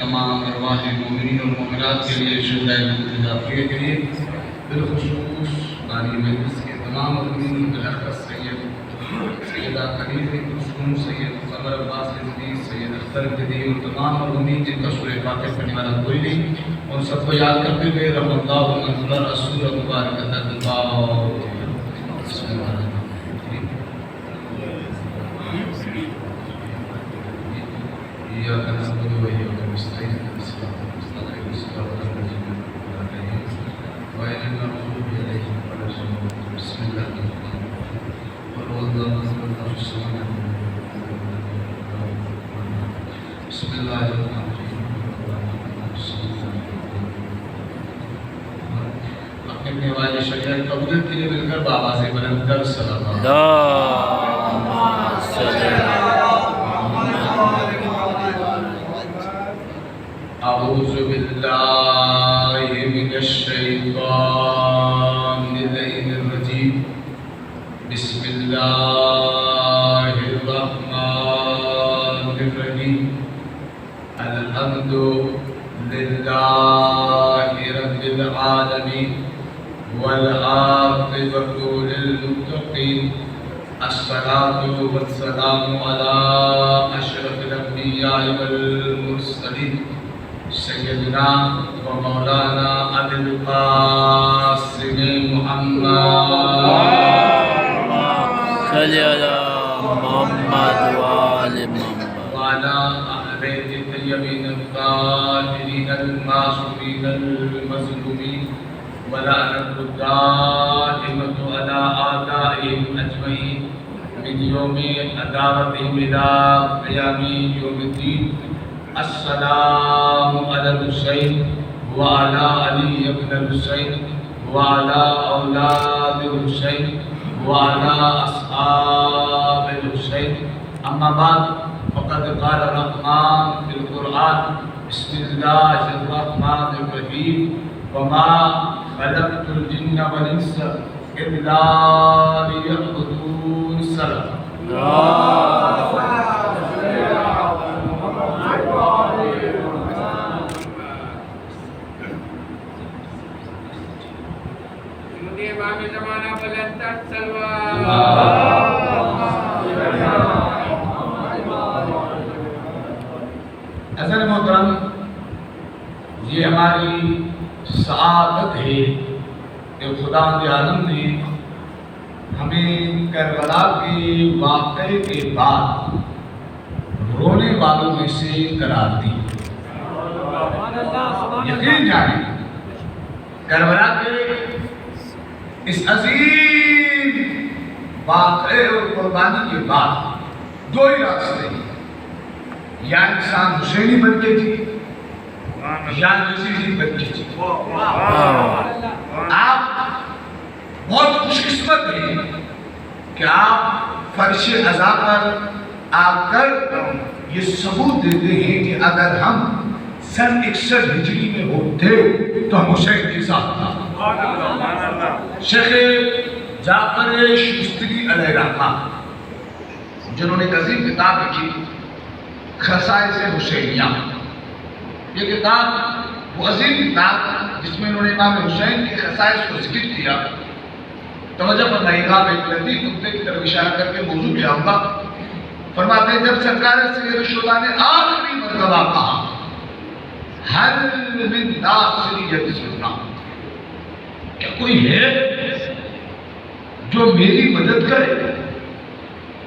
تمام ارواح مومنین اور مومنات کے لیے، شہدائے اضافیہ کے لیے، بالخصوص بانی مجلس کے تمام مؤمنین، بالاخص سیدہ خلیل کلثوم، سید قمر عباس رضوی، سید اختر قدیم اور تمام مؤمنین جن کا سورہ فاتحہ پڑھنے والا کوئی نہیں، ان سب کو یاد کرتے ہوئے رحم اللہ من قرأ سورۃ مبارکۃ الفاتحہ۔ بسم اللہ الرحمن الرحیم۔ ایاک نعبد و ایاک نستعین، اهدنا الصراط المستقیم، صراط الذین انعمت علیہم غیر المغضوب علیہم ولا الضالین۔ بسم اللہ الرحمن الرحیم۔ قل هو الله احد الله الصمد بسم اللہ الرحمن الرحیم۔ اپنے والد شریعت قبولیت کے لیے مل کر بابا سے بلند کر صلوات۔ اعوذ باللہ من الشیطان اللعین الرجیم، بسم اللہ الرحمن الرحیم، الحمد للہ رب العالمین والعاقبۃ للمتقین، الصلاة والسلام علی اشرف الانبیاء والمرسلین، سیدنا و مولانا ابی القاسم محمد صلی علی محمد و آل محمد وعلی اہل بیت الطیبین الطاہرین المعصومین المظلومین، ولعنۃ الدائمۃ علی اعدائهم اجمعین من یوم عداوتهم الی قیام یوم الدین۔ السلام علی الحسین وعلی علی ابن الحسین وعلی اولاد الحسین وعلی اصحاب الحسین، اما بعد فقد قال الرحمن فی القرآن، بسم اللہ الرحمن الرحیم، وما خلقت الجن والانس الا لیعبدون۔ امام زمانہ بلند تر سلوات۔ حضرت محترم، یہ ہماری سعادت ہے کہ خداوند عالم نے ہمیں کربلا کے واقعے کے بعد رونے والوں میں سے قرار دی۔ یقین جانیں کربلا کے اس عظیم واقعے اور قربانی کے بعد دو ہی راستے ہیں، یا انسان حسینی بن کے جی یا یزیدی بن کے جی۔ آپ بہت خوش قسمت ہیں کہ آپ فرش عزا پر آ کر یہ ثبوت دیتے ہیں کہ اگر ہم سن 61 ہجری میں ہوتے تو ہم حسین کے ساتھ تھا۔ شیخ جعفر شبستری علیہ رحمہ جنہوں نے ایک عظیم کتاب لکھی خصائص حسینیہ، یہ کتاب وہ عظیم کتاب جس میں انہوں نے امام حسین کے خصائص کو ذکر کیا۔ توجہ فرمائیے گا، میں ایک لطیف نکتے کی طرف اشارہ کر کے موضوع پہ آؤں گا۔ فرماتے ہیں جب سرکار سید الشہداء نے آخری مرتبہ کہا حل من ناصریت سننا، کیا کوئی ہے جو میری مدد کرے،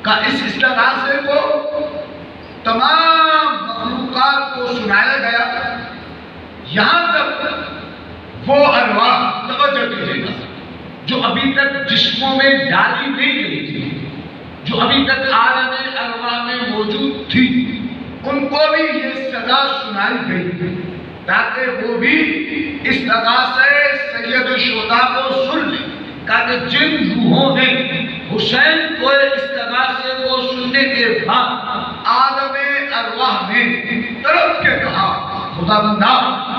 کا اس استغاثے کو تمام مخلوقات کو سنایا گیا، یہاں تک وہ ارواح، توجہ دیجیے گا، جو ابھی تک جسموں میں ڈالی نہیں گئی تھی، جو ابھی تک عالم ارواح میں موجود تھی، ان کو بھی یہ سزا سنائی گئی تاکہ وہ بھی استغاثے سید الشہداء کو سن لیں، تاکہ جن روحوں نے حسین کو استغاثے کو سننے کے بعد عالم ارواح میں تڑپ کے کہا خدا بندہ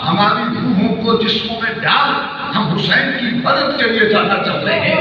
ہماری روحوں کو جسموں میں ڈال، ہم حسین کی مدد کے لیے جانا چاہتے ہیں،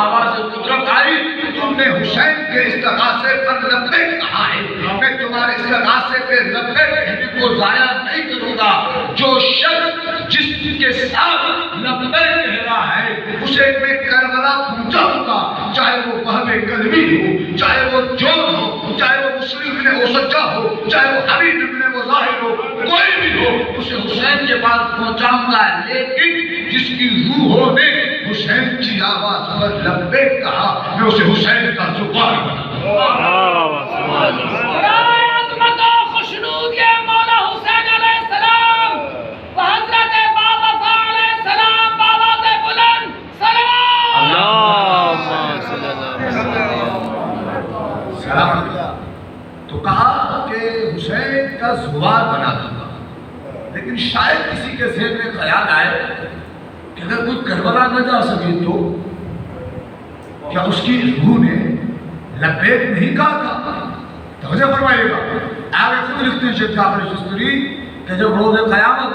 آواز قدرت آئی، تم نے حسین کے استغاثے پر لبیک کہا ہے، میں تمہارے اس راستے پہ لبیک کہنے کو ضائع نہیں کروں گا. جو شخص جس کے ساتھ لبیک کہہ رہا ہے اسے میں کربلا پہنچاؤں گا, چاہے وہ وہب کلبی ہو, چاہے وہ جون ہو, چاہے وہ مسلم بن اوسجہ ہو, چاہے وہ حبیب بن مظاہر ہو, کوئی بھی ہو, اسے حسین کے پاس پہنچاؤں گا. لیکن جس کی روحوں نے حسین کی آواز پر لبیک کہا, میں اسے حسین کا زبان عظمت و خوشنود یہ مولا حسین علیہ السلام و حضرت بابا علیہ السلام بابا سے بلند سلام. تو کہا کہ حسین کا زبان بنا دوں گا. لیکن شاید کسی کے ذہن میں خیال آئے کہ اگر کوئی کربلا نہ جا سکے تو کیا اس کی روح نے لبیک نہیں کہا تھا؟ توجہ فرمائیے گا. آگے خود لکھتے ہیں شیخ جعفر شستری کہ جب روز قیامت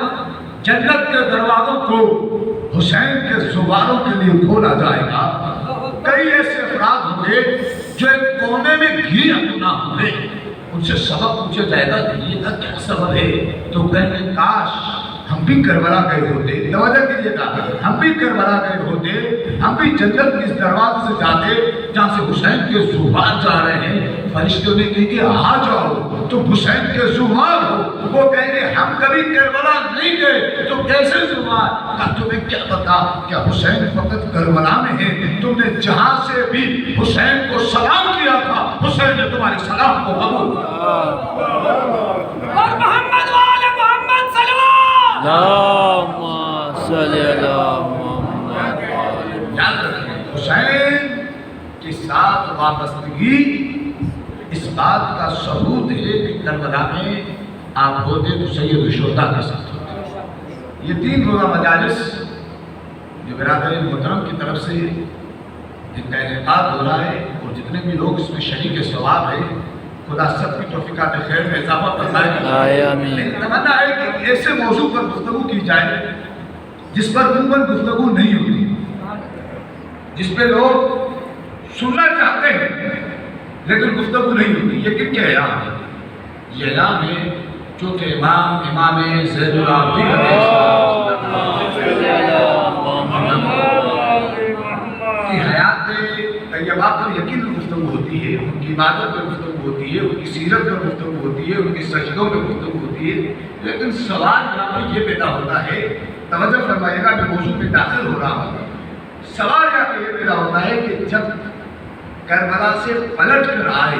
جنت کے دروازوں کو حسین کے زبانوں کے لیے کھولا جائے گا, کئی ایسے افراد ہوں گے جو ایک کونے میں گھی اپنا ہوں گے, ان سے سبق پوچھا جائے گا کہ یہ کا کیا سبب ہے, تو کہیں گے کاش ہم بھی کربلا گئے ہوتے. توجہ کیجیے گا, ہم بھی کربلا گئے ہوتے, ہم بھی جنت کے اس دروازے سے جاتے جہاں سے حسین کے زبان جا رہے ہیں. فرشتوں نے کہا کہ آ جاؤ, تم حسین کے زبان ہو. وہ کہیں گے ہم کبھی کربلا نہیں گئے, تو کیسے زبان؟ کہا تمہیں کیا پتا کیا حسین فقط کربلا میں ہے؟ تم نے جہاں سے بھی حسین کو سلام کیا تھا, حسین نے تمہارے سلام کو قبول کیا. اور محمد وآل محمد صلوات. اللہم صلی علی محمد. یاد رکھیں, حسین کے ساتھ وابستگی اس بات کا ثبوت ہے کہ کربلا میں آپ ہوتے تو سید الشہداء کے ساتھ ہوتے. یہ 3 روزہ مجالس جو برادر محترم کی طرف سے جن کا انعقاد ہو رہا ہے اور جتنے بھی لوگ اس میں شریک ثواب ہے, خدا سب کی توفیقات خیر میں اضافہ فرمائے. لیکن تمنا ہے کہ ایسے موضوع پر گفتگو کی جائے جس پر عموماً گفتگو نہیں ہوتی, جس پہ لوگ سننا چاہتے ہیں لیکن گفتگو نہیں ہوتی. یہ کن کے ایام ہے؟ یہ ایام ہے چونکہ امام زین العابدین علیہ السلام کی حیات طیبہ پر یقین گفتگو ہوتی ہے, ان کی عبادت پر گفتگو ہوتی ہے, ان کی سیرت پر گفتگو ہوتی ہے, ان کی سجدوں پر گفتگو ہوتی ہے. لیکن سوال یہاں پہ یہ پیدا ہوتا ہے, توجہ فرمائیے گا کہ موضوع میں داخل ہو رہا ہوں. سوال یہاں پہ یہ پیدا ہوتا ہے کہ جب کربلا سے پلٹ کر آئے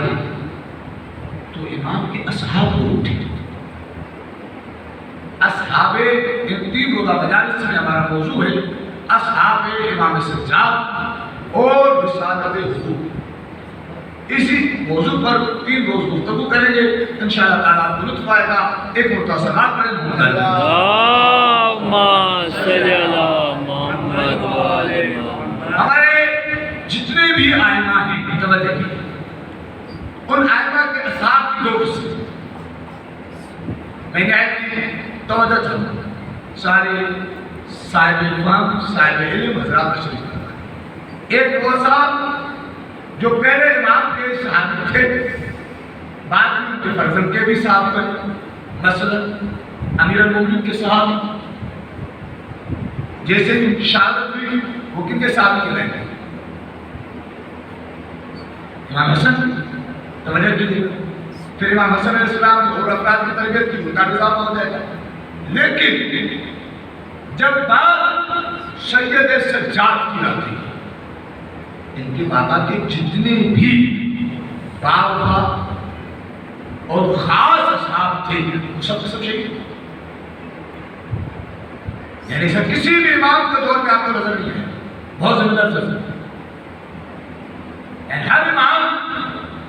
تو امام کے اصحاب کو اٹھے. اصحاب ان 3 روزہ مجالس میں ہمارا موضوع ہے اصحاب امام سجاد اور رسالت حضور. اسی موضوع پر 3 روز گفتگو کریں گے انشاءاللہ تعالیٰ آپ کو لطف آئے گا. ایک مختصرات پڑھیں اللہم صلی علی محمد وآل محمد. ہمارے جتنے بھی آئمہ ہیں توجہ کی, ان آئمہ کے اصحاب کی 2 قسم میں کہا کہ توجہ چاہوں سارے صاحب علم صاحب علم حضرات تشریف فرمائیں. ایک وہ صاحب جو پہلے امام کے صحابی تھے, بعد میں ان کے فرزند کے بھی صحابی بنے, مثلا امیر المومنین کے صحابی جیسے ان کی شہادت ہوئی وہ کن کے صحابی کے رہے؟ امام حسن. توجہ کیجیے, پھر امام حسن علیہ السلام اور افراد کی تربیت کی ان کا اضافہ ہو جائے گا. لیکن جب بات سید سجاد کی آتی ہے, ان کے بابا کے جتنے بھی بابا اور خاص اصحاب تھے وہ سب شہید, یعنی سب کسی بھی امام کے دور میں آپ کو نظر نہیں ہے. بہت زبردست نظر, یعنی ہر امام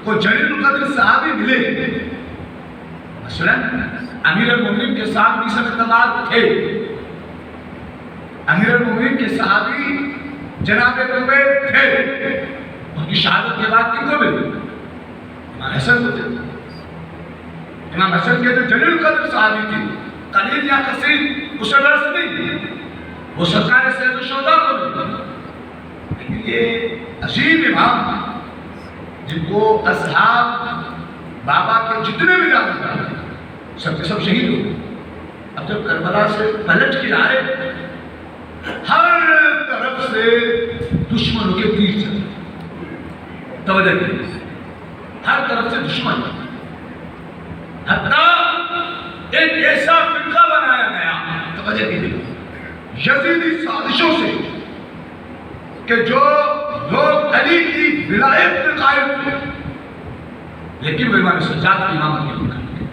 کو جلیل القدر صحابی ملے. مثلا امیر المومنین کے ساتھ بھی سب اعتماد تھے. امیر المومنین کے صحابی جناب عبید تھے, ان کی شہادت کے بعد کن کو ملے؟ امام حسن کو تھے. امام حسن کے جو جلیل القدر صحابی تھے, قلیل یا کثیر اسے درست نہیں, وہ سرکار سید الشہداء کو ملے. لیکن یہ عظیم امام جن کو اصحاب بابا کے جتنے بھی جانتے سب کے سب شہید ہو گئے. اب جب کربلا سے پلٹ کے آئے ہر طرف سے دشمنوں کے تیر چلے. توجہ کیجیے, ہر طرف سے دشمن, حتیٰ ایک ایسا فرقہ بنایا گیا, توجہ کیجیے, یزیدی سازشوں سے کہ جو لوگ علی کی ولایت میں قائم تھے لیکن وہ امام سجاد کی امامت نہیں کرتے.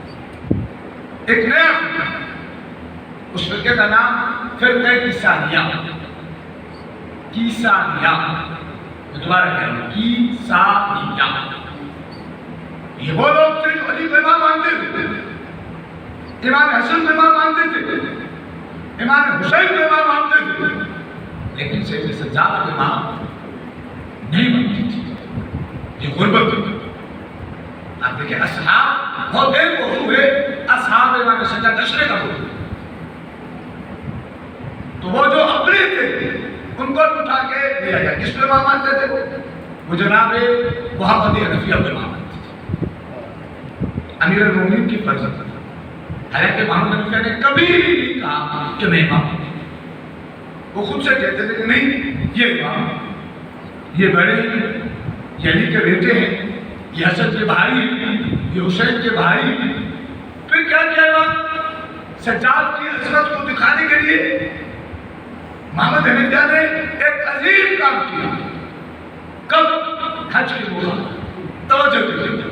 ایک نیا فرقہ, اس فرقے کا نام فرقہ کیسانیہ. کیسانیہ, دوبارہ کہہ رہا ہوں, کیسانیہ. یہ وہ لوگ تھے جو علی کو امام مانتے تھے, امام حسن کو امام مانتے تھے, امام حسین کو امام مانتے تھے, لیکن سید سجاد کو امام نہیں مانتے تھے. یہ غربت تھی. آپ دیکھیں اصحاب بہت دیر موضوع ہے, اصحاب امام سجاد اشرے کا موضوع. تو وہ جو اپنے تھے ان کو اٹھا کے دیا گیا. کس کو امام مانتے تھے؟ وہ جناب محمد حنفیہ کو امام مانتے تھے, امیر المومنین کی فرض تھا. حالانکہ محمد حنفیہ نے کبھی بھی نہیں کہا کہ میں امام ہوں. وہ خود سے کہتے تھے کہ نہیں, یہ امام, یہ بڑے, یہ علی کے بیٹے ہیں, یہ حسن کے بھائی ہیں, یہ حسین کے بھائی ہیں. پھر کیا کیا امام سجاد کی عظمت کو دکھانے کے لیے محمد حنفیہ نے ایک عظیم کام کیا. کب؟ حج کے موقع. توجہ دیجیے,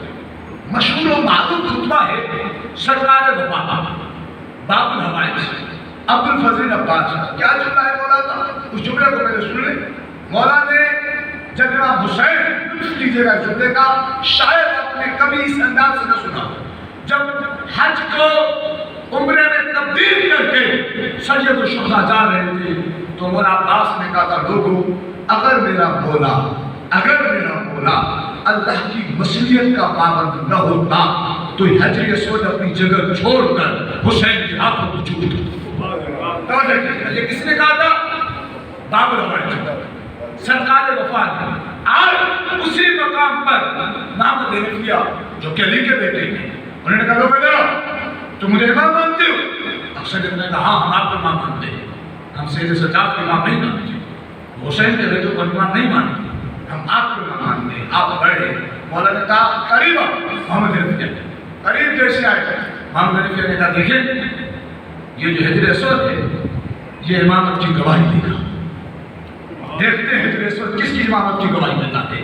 مشہور و معروف خطبہ ہے سرکار وفا باب الحوائج عبد الفضل عباس. کیا جملہ ہے مولانا؟ اس جملے کو میں نے سن لیں. مولانا نے جب امام حسین, لیجیے گا جملے کا, شاید آپ نے کبھی اس انداز سے نہ سنا, جب حج کو عمرے میں تبدیل کر کے سید الشہداء جا رہے تھے تو مولا عباس نے کہا تھا, لوگوں اگر میرا مولا اللہ کی مصلیت کا پابند نہ ہوتا تو حجر اسود اپنی جگہ چھوڑ کر حسین کے ہاتھوں کو چھوڑ دیتا. یہ کس نے کہا تھا؟ باب الحوائج سرکار وفا نے. آج اسی مقام پر محمد حنفیہ جو کہ علی کے بیٹے ہیں, انہوں نے کہا, لوگ تم مجھے امام مانتے ہو؟ اکثر نے کہا ہاں ہم آپ کو امام مانتے ہیں, ہم سید سجاد کو امام نہیں مانتے, حسین کے بیٹوں کو امام نہیں مانتے, ہم آپ کو امام مانتے ہیں, آپ بڑے. مولانا نے کہا قریب آؤ. محمد حنفیہ قریب جیسے آئے, محمد حنفیہ نے کہا دیکھیں یہ جو حجر اسود ہے یہ امامت کی گواہی دے گا. دیکھتے ہیں حجر اسود کس کی امامت کی گواہی دیتا ہے.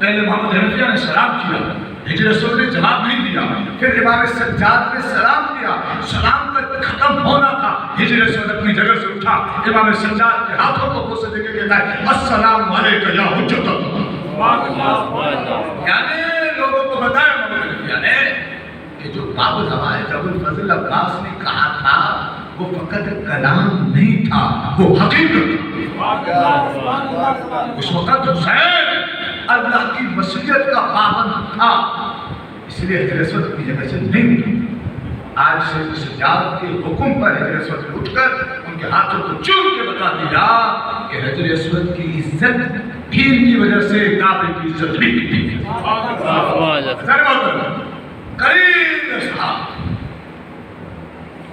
پہلے محمد حنفیہ نے سلام کیا, حجر اسود نے جواب نہیں دیا. پھر امام سجاد نے سلام کیا, سلام کا ختم ہونا تھا, حجر اسود اپنی جگہ سے اٹھا, امام سجاد کے ہاتھوں کو بوسے دے کے کہتا ہے السلام علیکم یا حجت اللہ. یعنی لوگوں کو بتایا محمد حنفیہ نے کہ جو باب الحوائج ابو الفضل عباس نے کہا تھا وہ فقط کلام نہیں تھا, وہ حقیقت تھا. اس وقت حسین اللہ کی مصلیت کا پابند تھا, اس لیے حجر اسود اپنی جگہ سے نہیں اٹھا. آج سید سجاد کے حکم پر حجر اسود اٹھ کر ان کے ہاتھوں کو چوم کے بتا دیا کہ حجر اسود کی عزت پیر کی وجہ سے کعبے کی عزت بھی کی تھی. قریب اصحاب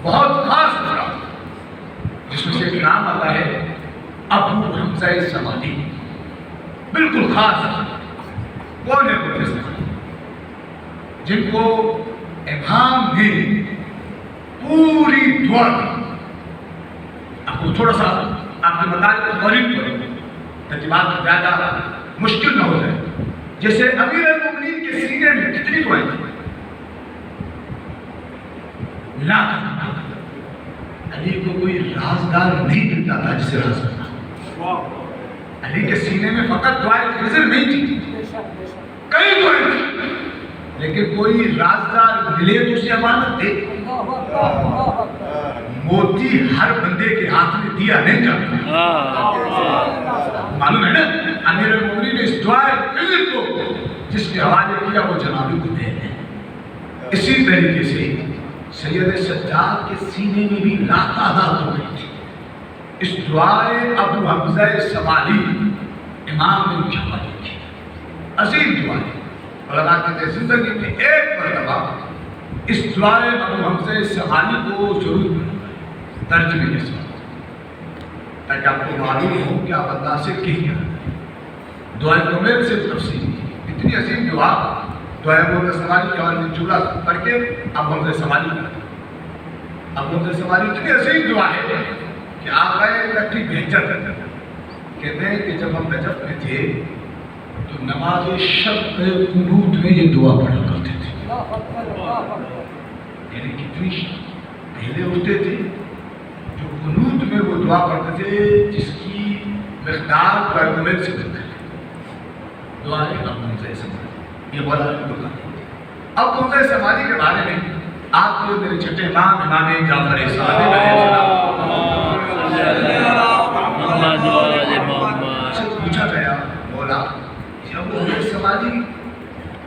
بہت خاص افراد جس میں سے ایک نام آتا ہے ابو حمزہ سمالی. بالکل خاص کون ہے وہ, جن کو امام نے پوری دعا کی. آپ کو تھوڑا سا آپ کے مطالعے کو غریب کریں تاکہ بات زیادہ مشکل نہ ہو جائے. جیسے امیر المومنین کے سینے میں کتنی دعائیں تھیں, علی کو کوئی رازدار نہیں ملتا تھا جسے راز کرنا. علی کے سینے میں فقط دعائیں خضر نہیں تھی, کئی دعائیں تھیں, لیکن کوئی رازدار ملے تو اسے امانت دے. موتی ہر بندے کے ہاتھ میں دیا نہیں جاتا, معلوم ہے نا. امیر المومنین نے اس دعائیں خضر کو جس کے حوالے کیا وہ جنابی کو دے دیں. اسی طریقے سے سید سجاد کے سینے میں بھی لاتعداد ہو گئی تھی. اس دعائے ابو حمزہ سمالی امام نے ان کے حوالے کی, عظیم دعائیں. علماء کہتے ہیں زندگی میں ایک مرتبہ اس دعائے ابو حمزہ سمالی کو ضرور ترجمے کے ساتھ، تاکہ آپ کو معلوم ہو کہ آپ اللہ سے کہیں دعائے کمیل سے تفصیل اتنی عظیم دعا دعائے ابو حمزہ سمالی کے حوالے سے جملہ پڑھ کے ابو حمزہ سمالی کا ابو حمزہ سمالی اتنی عظیم دعا ہے کہ آپ گئے لٹھی بہتر کہتے ہیں کہ جب ہم نجف میں تھے تو نماز شب کے قنوت میں یہ دعا پڑھا کرتے تھے، یعنی کتنی پہلے اٹھتے تھے جو قنوت میں وہ دعا پڑھتے تھے جس کی مقدار برگمل سے بنتے تھے دعا ہے ابو حمزہ سمالی، یہ بولا دعا۔ اب حمزہ سمالی کے بارے میں آپ کو میرے چھٹے امام امام جعفر صادق علیہ السلام سے پوچھا گیا، بولا ابو حمزہ سمالی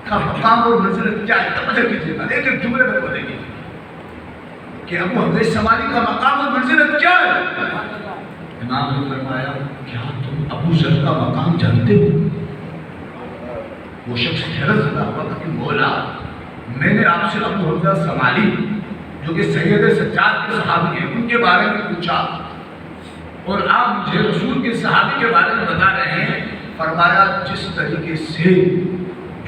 کا مقام اور منزلت کیا ہے؟ توجہ کیجیے گا، ایک ایک جملے میں بولیں گے کہ ابو حمزہ سمالی کا مقام اور منزلت کیا ہے؟ امام نے فرمایا کیا تم ابو ذر کا مقام جانتے ہو؟ وہ شخص حیرت زدہ ہوا کہ مولا میں نے آپ سے ابو حمزہ سمالی جو کہ سید سجاد کے صحابی ہیں ان کے بارے میں پوچھا اور آپ مجھے رسول کے صحابی کے بارے میں بتا رہے ہیں، فرمایا جس طریقے سے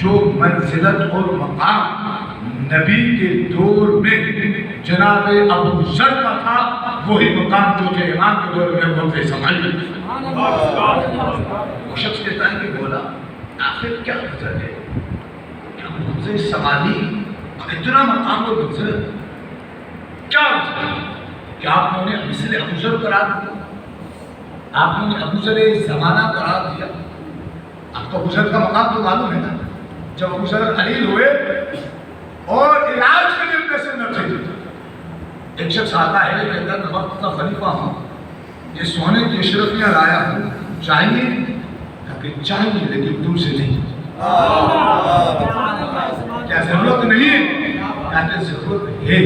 جو منزلت اور مقام نبی کے دور میں جناب ابو ذر کا تھا وہی مقام جو کہ امام کے دور میں ابو حمزہ سمالی۔ وہ شخص کہتا ہے کہ بولا آخر کیا وجہ ہے کہ ابو حمزہ سمالی اتنا مقام اور منزلت کیا وجہ ہے کہ آپ نے مثل ابو ذر قرار دیا، آپ نے ابو ذر زمانہ قرار دیا؟ آپ کو ابو ذر کا مقام تو معلوم ہے نا، جب ابو ذر خلیل ہوئے اور علاج کے لیے پیسے نہ تھے، ایک شخص آتا ہے کہ اگر میں وقت کا خلیفہ ہوں یہ سونے کی اشرفیاں لایا ہوں چاہیے؟ کہ چاہیے لیکن تم سے نہیں۔ کیا ضرورت نہیں ہے؟ کہتے ضرورت ہے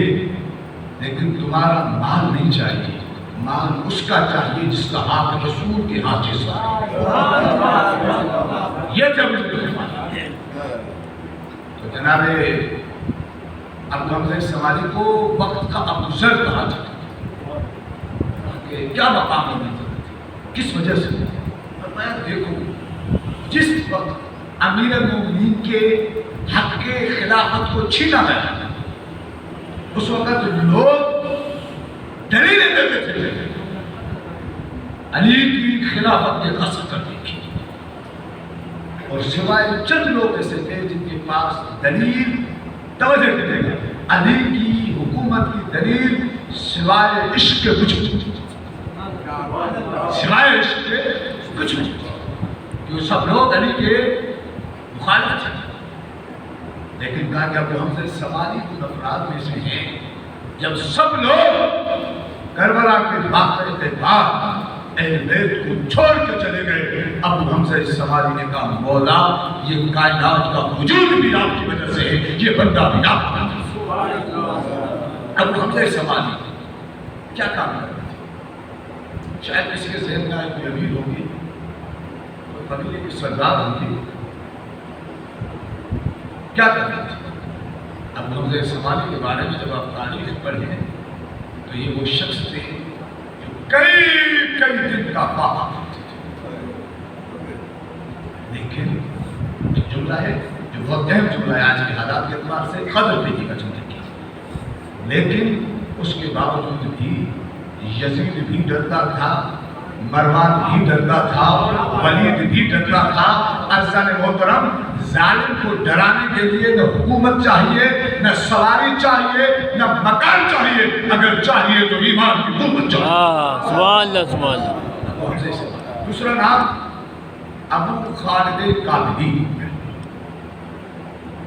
لیکن تمہارا مال نہیں چاہیے، مال اس کا چاہیے جس کا ہاتھ رسول کے ہاتھ سے سوار۔ یہ جب تو جناب ابو حمزہ سمالی کو وقت کا ابو ذر کہا جاتا کہ کیا مقام ہے کس وجہ سے؟ فرمایا دیکھو جس وقت امیر المومنین کے حق کے خلافت کو چھینا گیا اس وقت لوگ دلیلیں دیتے تھے علی کی خلافت نے غصب کر دی تھی، اور سوائے چند لوگ ایسے تھے جن کے پاس دلیل توجہ دیتے گا علی کی حکومت کی دلیل سوائے عشق کے کچھ سوائے عشق کے کچھ جو سب لوگ علی کے مخالف تھے، لیکن کہا کہ ابو حمزہ سمالی ان افراد میں سے ہیں جب سب لوگ کربلا کے واقعے کے بعد اہل بیت کو چھوڑ کے چلے گئے، ابو حمزہ سمالی نے کہا مولا یہ کائنات کا وجود بھی آپ کی وجہ سے ہے، یہ بندہ بھی آپ کا۔ ابو حمزہ سمالی کیا کام کرتے تھے؟ شاید کسی کے ذہن میں کوئی امیر ہوگی، کوئی قبیلے کی سردار ہوگی، کیا کرتے تھے؟ ابو حمزہ سمالی کے بارے میں جب آپ تاریخ پڑھیں تو یہ وہ شخص تھے جو کئی دن کا پاپا کرتے تھے، لیکن ایک جملہ ہے جو بہت اہم جملہ ہے آج کے حالات کے اعتبار سے، قدر نہیں کا جملہ کیا، لیکن اس کے باوجود بھی یزید بھی ڈرتا تھا، مروان بھی ڈرتا تھا، ولید بھی ڈرتا تھا۔ عزیزان محترم ظالم کو ڈرانے کے لیے نہ حکومت چاہیے، نہ سواری چاہیے، نہ مکان چاہیے، اگر چاہیے تو ایمان کی قوت چاہیے۔ سبحان اللہ سبحان اللہ۔ دوسرا نام ابو خالد کابلی،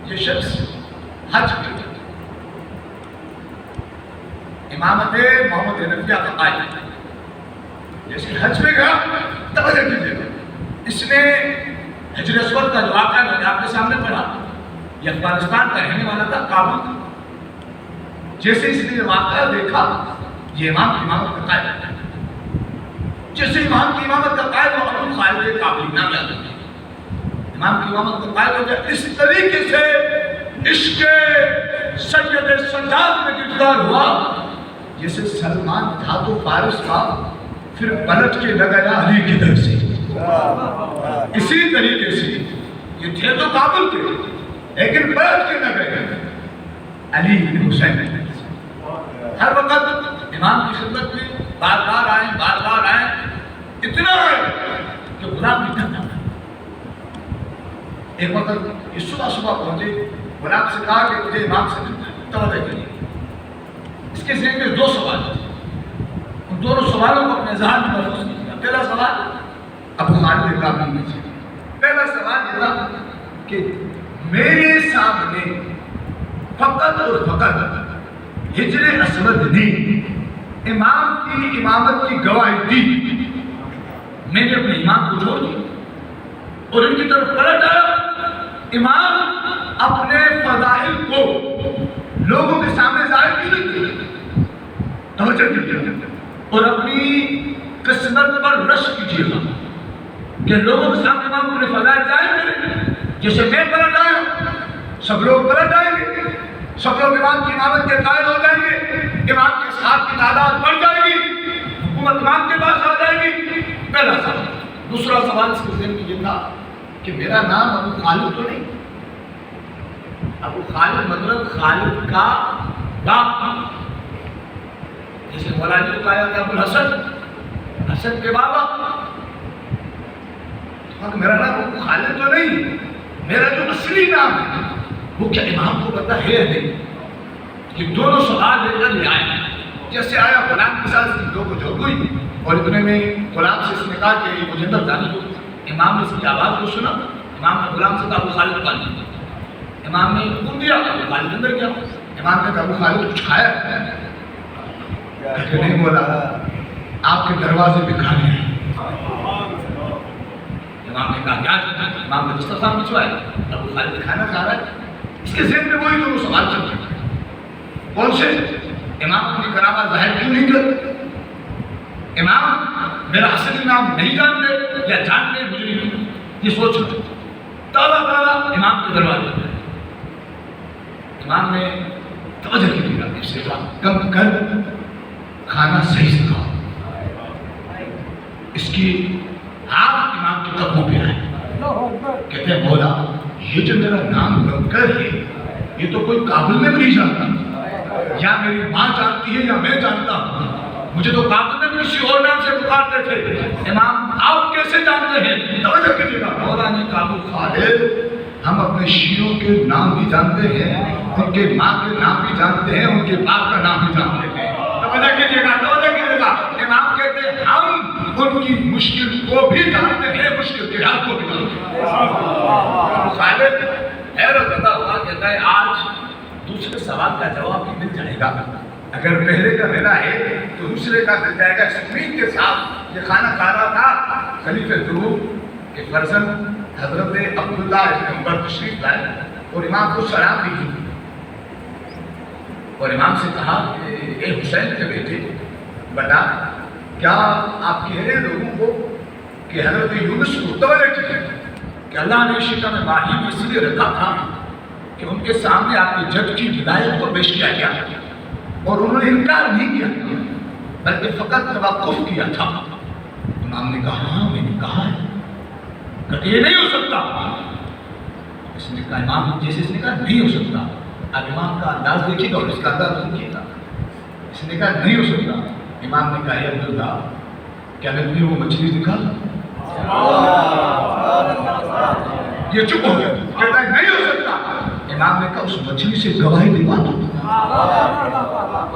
یہ شخص حج کرتا تھا، امامت محمد حنفیہ کا قائل، جیسے حج میں گیا توجہ کیجیے گا، اس نے حجر اسود کا جو واقعہ میں نے آپ کے سامنے پڑھا، یہ افغانستان کا رہنے والا تھا، کابل کا، جیسے اس نے یہ واقعہ دیکھا یہ امام کی امامت کا قائل، جیسے امام کی امامت کا قائل وہ ابو خالد کابلی نام یاد رکھے، امام کی امامت کا قائل ہو جائے. اس طریقے سے عشق سید سجاد میں گرفتار ہوا جیسے سلمان تھا تو فارس کا، پھر پلٹ کے لگایا علی کی در سے. اسی طریقے سے یہ تھے تو کابل کے، لیکن پلٹ کے لگایا علی بن حسین. ہر وقت امام کی خدمت میں بار بار آئیں اتنا ہے کہ غلام بھی تھک جاتا. ایک وقت اس صبح پہنچے، غلام سے کہا کہ مجھے امام سے توجہ کریے. اس کے ذہن میں 2 سوال تھے. ان دونوں سوالوں کو اپنے ذہن میں محفوظ کیا. پہلا سوال ابو خالد کامل میں سے. پہلا سوال یہ تھا کہ میرے سامنے فقط اور فقط ہجر اسود نے امام کی امامت کی گواہی دی. میں نے اپنے امام کو چھوڑ دیا اور ان کی طرف پلٹ آیا. امام اپنے فضائل کو لوگوں کے سامنے ظاہر کیوں نہیں کیا؟ توجہ کیجیے اور اپنی قسمت پر رش کیجیے گا کہ لوگوں کے سامنے امام اپنے فضائل ظاہر کریں. جیسے میں پلٹ آیا سب لوگ پلٹ آئیں گے، سب لوگ امام کی امامت کے قائل ہو جائیں گے، امام کے ساتھ کی تعداد بڑھ جائے گی، حکومت امام کے پاس آ جائے گی. پہلا سوال. دوسرا سوال اس کے ذہن میں یہ تھا کہ میرا نام ابو خالد تو نہیں. ابو خالد مطلب خالد کا باپ، جیسے مولانا کو کہا جاتا ہے ابو الحسن، حسن کے بابا. میرا نام ابو خالد تو نہیں، میرا جو اصلی نام ہے وہ کیا امام کو پتا ہے نہیں؟ یہ دونوں سوال لے کر لے آئے. جیسے آیا غلام کے ساتھ دو کو جھوک ہوئی اور اتنے میں غلام سے اس نے کہا کہ یہ مجھے اندر جانے دو. امام نے اس کی آواز کو سنا. امام نے غلام سے کہا ابو خالد کو آنے. امام نے حکم دیا ابو خالد اندر گیا. امام نے کہا ابو خالد کچھ کھایا؟ کہ نہیں مولا، آپ کے دروازے پہ کھانے ہیں. امام نے کہا کیا؟ امام نے بستر سامنے چھوڑایا. ابو خالد کھانا کھا رہا ہے. اس کے ذہن میں وہی دونوں سوال چل رہے ہیں. کون سے؟ امام اپنی کرامت ظاہر کیوں نہیں کرتے؟ امام میرا اصلی نام نہیں جانتے یا جانتے مجھے نہیں؟ یہ سوچ رہے. تالا امام کے دروازے پہ. امام نے توجہ کی تھی اس سے کہا کم کر کھانا صحیح سے کھاؤ. اس کی آپ امام کے قدموں پہ آئے. کہتے ہیں مولا یہ جو میرا نام بکر ہے یہ تو کوئی کابل میں بھی نہیں جانتا، یا میری ماں جانتی ہے یا میں جانتا ہوں. مجھے تو کابل میں بھی کسی اور نام سے پکارتے تھے. امام آپ کیسے جانتے ہیں؟ توجہ کیجیے گا. مولا نے کہا ابو خالد ہم اپنے شیعوں کے نام بھی جانتے ہیں، ان کے ماں کے نام بھی جانتے ہیں، ان کے باپ کا نام بھی جانتے ہیں. توجہ کیجیے گا، توجہ کیجیے گا. امام کہتے ہیں ہم ان کی مشکل کو بھی جانتے ہیں، مشکل کے حل کو بھی جانتے ہیں. خالد حیرت زدہ ہوا. کہتا ہے آج دوسرے سوال کا جواب بھی مل جائے گا. اگر پہلے کا ملا ہے تو دوسرے کا مل جائے گا. سکرین کے ساتھ یہ کھانا کھا رہا تھا. خلیفہ ظہور کے فرزند حضرت عبداللہ ابن عمر تشریف لائے اور امام کو سلام بھی کی اور امام سے کہا کہ اے حسین کے بیٹے بتا کیا آپ کہہ رہے لوگوں کو کہ حضرت یونس کو توجہ کی کہ اللہ نے شکم ماہی میں اس لیے رکھا تھا کہ ان کے سامنے آپ کی جج کی ہدایت کو پیش کیا گیا اور انہوں نے انکار نہیں کیا بلکہ فقط توقف کیا تھا. امام نے کہا ہاں میں نے کہا ہے کہ یہ نہیں ہو سکتا. اس نے کہا امام جیسے اس نے کہا نہیں ہو سکتا. اب امام کا انداز دیکھیے گا اور اس کا انداز دیکھیے گا. اس نے کہا نہیں ہو سکتا. امام نے کہا اے عبداللہ کیا میں تمہیں وہ مچھلی دکھا دوں؟ یہ چپ ہو گیا. کہتا ہے نہیں ہو سکتا. امام نے کہا اس مچھلی سے گواہی دلوا دو.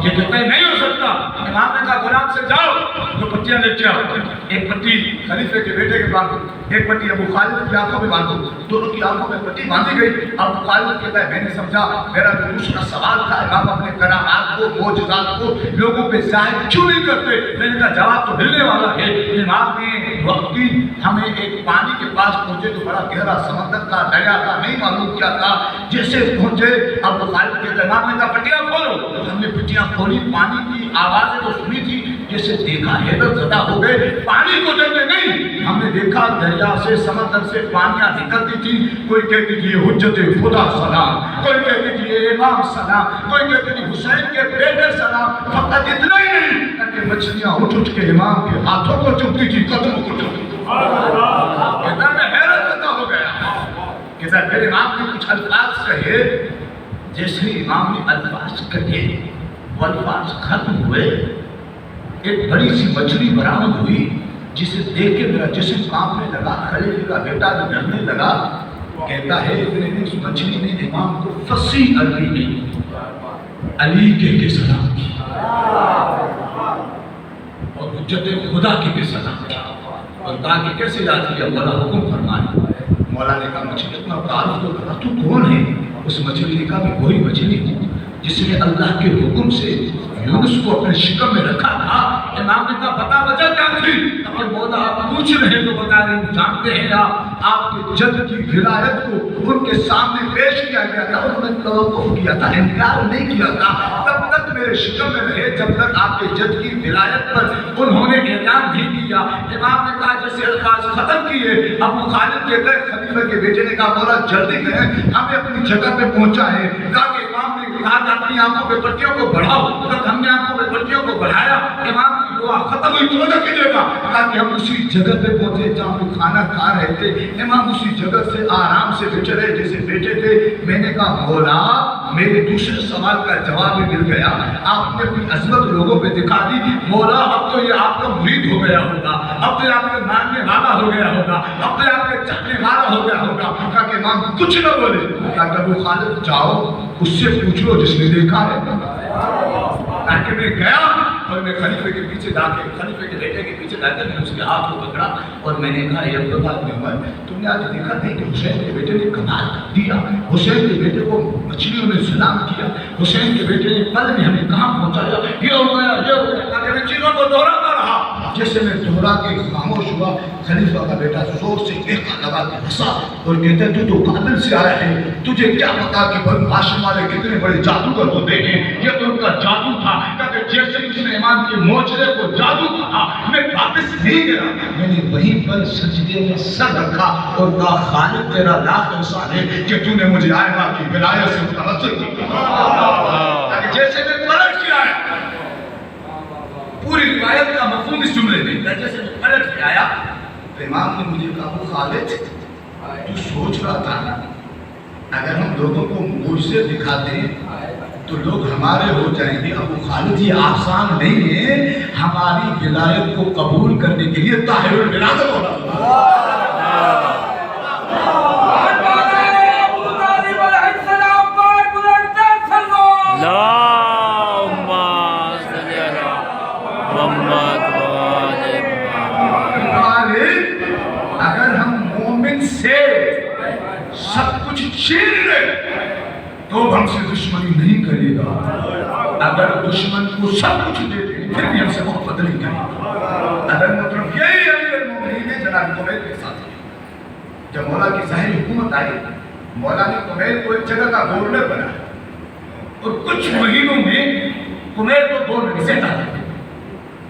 یہ کہتا ہے نہیں ہو سکتا. امام نے کہا غلام سے جاؤ دو پٹیاں لے کے آؤ. ایک پٹی خلیفے کے بیٹے کے باندھو, ایک پٹی ابو خالد کی آنکھوں میں باندھو. دونوں کی آنکھوں میں پٹی باندھی گئی. ابو خالد کہتا ہے میں نے سمجھا میرا جو دوسرا سوال تھا امام اپنے کرامات کو معجزات کو لوگوں پہ ظاہر کیوں نہیں کرتے. میں نے کہا جواب تو ملنے والا ہے. امام نے وقت کی ہمیں ایک پانی کے پاس پہنچے تو بڑا گہرا سمندر کا دریا کا نہیں معلوم کیا تھا. جیسے پہنچے ابو خالد کے امام نے کہا پٹیاں کھولو. ہم نے پٹیاں کھولی. پانی کی آوازیں تو سنی تھی جیسے دیکھا حیرت زدہ ہو گئے، پانی کو دیکھتے نہیں، ہم نے دیکھا دریا سے سمندر سے پانیاں نکلتی تھی، کوئی کہتی تھی حجت خدا سلام، کوئی کہتی تھی امام سلام، کوئی کہتی تھی حسین کے بیٹے سلام، فقط اتنا ہی نہیں کہ مچھلیاں اٹھ اٹھ کے امام کے ہاتھوں کو چپتی تھی، قدموں کو چپتی تھی۔ کہتا میں حیرت زدہ ہو گیا، کہتا پھر امام نے کچھ الفاظ کہے، جیسے امام نے الفاظ کہے وہ الفاظ ختم ہوئے، ایک بڑی سی مچھلی برآمد ہوئی، جسے دیکھ کے میرا جسم کانپنے لگا، خلیفے کا بیٹا بھی ڈرنے لگا، کہتا ہے اتنے اس مچھلی نے امام کو فصیح عربی میں علی کے سلام کیا اور حجت خدا کے سلام کیا، اور کہا کہ کیسے یاد کیا؟ مولا حکم فرمائے۔ مولا نے کہا مچھلی اتنا تعارف تو کرا، تو کون ہے؟ اس مچھلی نے کہا کہ وہی مچھلی ہوں جس نے اللہ کے حکم سے یونس کو اپنے شکم میں رکھا تھا۔ امام نے کہا بتا وجہ کیا تھی؟ اگر مولا آپ پوچھ رہے ہیں تو بتا رہے ہیں، جانتے ہیں آپ کے جد کی ولایت کو ان کے سامنے پیش کیا گیا تھا، انہوں نے توقف کیا تھا، انکار نہیں کیا تھا، تب تک میرے شکم میں رہے جب تک آپ کے جد کی ولایت پر انہوں نے اعلان نہیں کیا۔ امام نے کہا جیسے الفاظ ختم کیے، ابو خالد کہتے ہیں خلیفہ کے بیٹے نے کہا مولا جلدی کریں، ہمیں اپنی جگہ پہ پہنچا ہے۔ کہا کہ امام نے کہا کہ اپنی آنکھوں پہ پٹیوں کو بڑھاؤ، تب ہم نے آنکھوں پہ پٹیوں کو بڑھایا، امام کی دعا ختم ہوئی، توجہ کیجیے گا، کہا کہ ہم اسی جگہ پہ پہنچے جہاں وہ کھانا کھا رہے تھے، امام اسی جگہ سے آرام سے بچرے جیسے بیٹھے تھے۔ میں نے کہا مولا میرے دوسرے سوال کا جواب بھی مل گیا، آپ نے اپنی عظمت لوگوں پہ دکھا دی، مولا اب تو یہ آپ کا مرید ہو گیا ہوگا، اب تو یہ آپ کے ماننے والا ہو گیا ہوگا، اب تو یہ آپ کے چاہنے والا ہو گیا ہوگا۔ کہا کہ امام کچھ نہ بولے، کہا کہ ابو خالد جاؤ اس سے پوچھ لو جس نے دیکھا ہے۔ تاکہ میں گیا اور میں خلیفے کے پیچھے جا کے، خلیفے کے بیٹے کے پیچھے جا کے میں نے اس کے ہاتھ کو پکڑا اور میں نے کہا یہ عبداللہ بن عمر، تم نے آج دیکھا نہیں کہ حسین کے بیٹے نے کمال کر دیا، حسین کے بیٹے کو مچھلیوں نے سلام کیا، حسین کے بیٹے نے پل میں ہمیں کہاں پہنچایا، یہ ہو گیا یہ ہو گیا، تاکہ میں چیزوں کو دہراتا رہا۔ جیسے میں دہرا کے خاموش ہوا، خلیفہ کا بیٹا زور سے ایک لگا کے ہنسا اور کہتے ہیں تو قابل سے آیا ہے، تجھے کیا پتا کہ بنو ہاشم والے کتنے بڑے جادوگر ہوتے ہیں، یہ تو ان کا جادو تھا۔ کہ جیسے اس نے امام کے موچرے کو جادو کہا، میں واپس نہیں گیا، میں نے وہیں پر سجدے میں سر رکھا اور کہا خالد تیرا لاکھ احسان ہے کہ تو نے مجھے آئمہ کی ولایت سے متوسل کیا۔ جیسے میں پلٹ کے آیا، پوری روایت کا مفہوم اس جملے میں، جیسے میں پلٹ کے آیا تو امام نے مجھے کہا ابو خالد تو سوچ رہا تھا اگر ہم لوگوں کو معجزے دکھاتے ہیں تو لوگ ہمارے ہو جائیں گے۔ ابو خالد یہ آسان نہیں ہے، ہماری ولایت کو قبول کرنے کے لیے طاہر الولادت ہونا۔ اگر ہم مومن سے سب کچھ چھین لیں تو ہم سے دشمنی نہیں کرے گا، اگر دشمن کو سب کچھ دے دیں پھر بھی ہم سے محبت نہیں کرے گا۔ اگر مطلب یہی امیر المومنین نے جناب قمیل کے ساتھ جب مولا کی ظاہری حکومت آئی، مولا نے قمیل کو ایک جگہ کا گورنر بنایا اور کچھ مہینوں میں قمیل کو گورنری سے ہٹا دیا۔